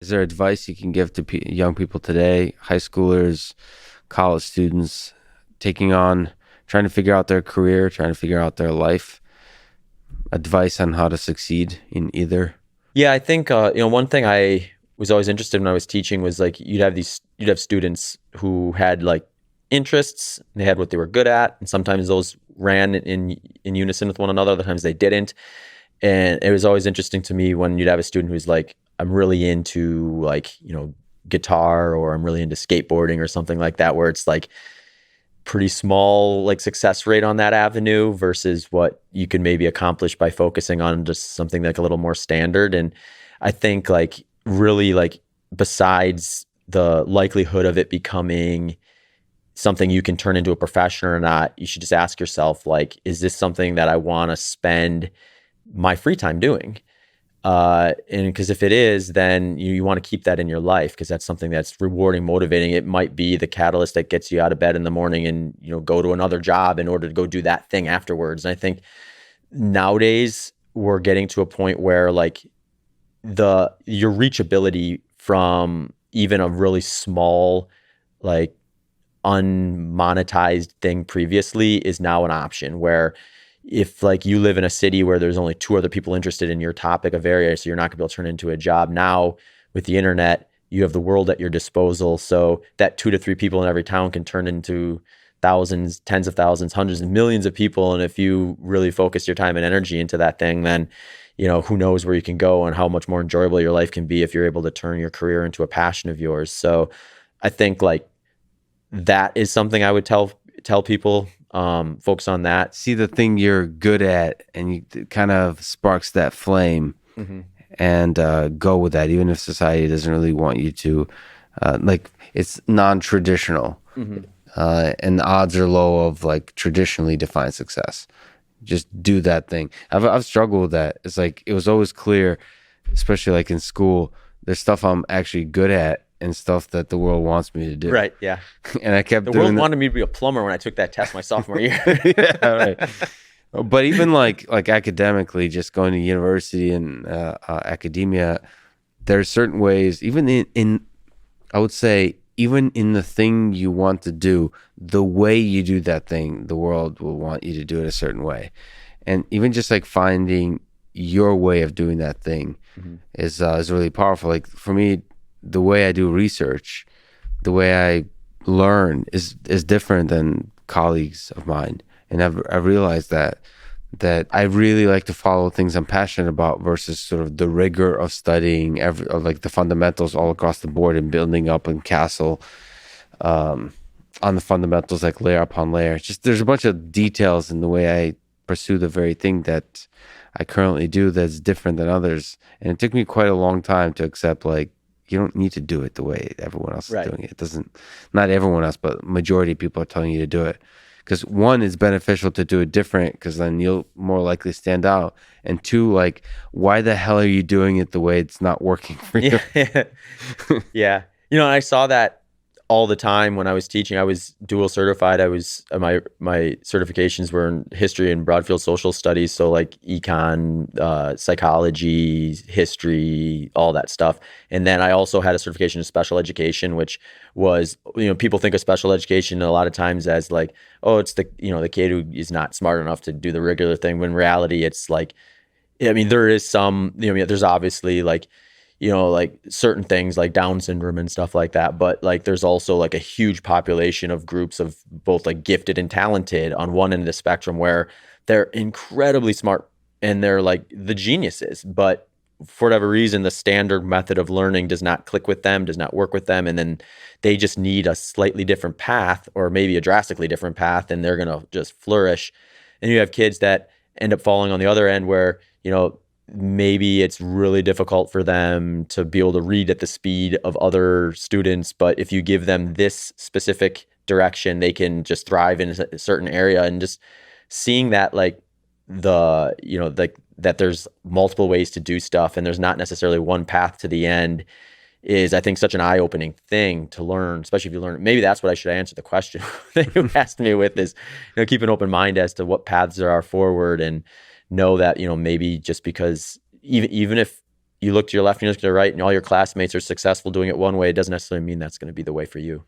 Is there advice you can give to young people today, high schoolers, college students, taking on, trying to figure out their career, trying to figure out their life? Advice on how to succeed in either? Yeah, I think one thing I was always interested in when I was teaching was like you'd have students who had like interests, they had what they were good at, and sometimes those ran in unison with one another, other times they didn't. And it was always interesting to me when you'd have a student who's like, I'm really into like, guitar, or I'm really into skateboarding or something like that, where it's like pretty small like success rate on that avenue versus what you can maybe accomplish by focusing on just something like a little more standard. And I think like really like besides the likelihood of it becoming something you can turn into a profession or not, you should just ask yourself, like, is this something that I want to spend my free time doing? And because if it is, then you want to keep that in your life, because that's something that's rewarding, motivating. It might be the catalyst that gets you out of bed in the morning and, go to another job in order to go do that thing afterwards. And I think nowadays we're getting to a point where like your reachability from even a really small, like unmonetized thing previously is now an option, where if like you live in a city where there's only two other people interested in your topic of area, so you're not gonna be able to turn it into a job. Now with the internet, you have the world at your disposal. So that 2 to 3 people in every town can turn into thousands, tens of thousands, hundreds of millions of people. And if you really focus your time and energy into that thing, then who knows where you can go and how much more enjoyable your life can be if you're able to turn your career into a passion of yours. So I think like that is something I would tell people. Focus on that. See the thing you're good at, and it kind of sparks that flame, Mm-hmm. and go with that, even if society doesn't really want you to. Like it's non-traditional, Mm-hmm. and the odds are low of like traditionally defined success. Just do that thing. I've struggled with that. It's like it was always clear, especially like in school, there's stuff I'm actually good at and stuff that the world wants me to do. Right. Yeah. And I kept The doing world that. wanted me to be a plumber when I took that test my sophomore year. Yeah, right. But even like academically, just going to university and academia, there's certain ways, even in I would say, even in the thing you want to do, the way you do that thing, the world will want you to do it a certain way. And even just like finding your way of doing that thing Mm-hmm. is really powerful. Like for me, the way I do research, the way I learn is different than colleagues of mine. And I've realized that I really like to follow things I'm passionate about versus sort of the rigor of studying or like the fundamentals all across the board and building up and castle on the fundamentals, like layer upon layer. Just there's a bunch of details in the way I pursue the very thing that I currently do that's different than others. And it took me quite a long time to accept, like, you don't need to do it the way everyone else is Right. doing it. It doesn't, not everyone else, but majority of people are telling you to do it. Because one, is beneficial to do it different, because then you'll more likely stand out. And two, like, why the hell are you doing it the way it's not working for you? Yeah. Yeah. I saw that all the time when I was teaching. I was dual certified. I was my certifications were in history and broadfield social studies, so like econ, psychology, history, all that stuff. And then I also had a certification in special education, which was, people think of special education a lot of times as like, oh, it's the kid who is not smart enough to do the regular thing. When in reality, it's like, I mean, there is some, there's obviously like, like certain things like Down syndrome and stuff like that. But like, there's also like a huge population of groups of both like gifted and talented on one end of the spectrum, where they're incredibly smart and they're like the geniuses. But for whatever reason, the standard method of learning does not click with them, does not work with them. And then they just need a slightly different path, or maybe a drastically different path, and they're going to just flourish. And you have kids that end up falling on the other end, where, maybe it's really difficult for them to be able to read at the speed of other students. But if you give them this specific direction, they can just thrive in a certain area. And just seeing that, like like that there's multiple ways to do stuff and there's not necessarily one path to the end, is, I think, such an eye-opening thing to learn, especially if you learn. Maybe that's what I should answer the question that you asked me with, is, keep an open mind as to what paths there are forward, and know that, maybe just because even if you look to your left and you look to your right and all your classmates are successful doing it one way, it doesn't necessarily mean that's going to be the way for you.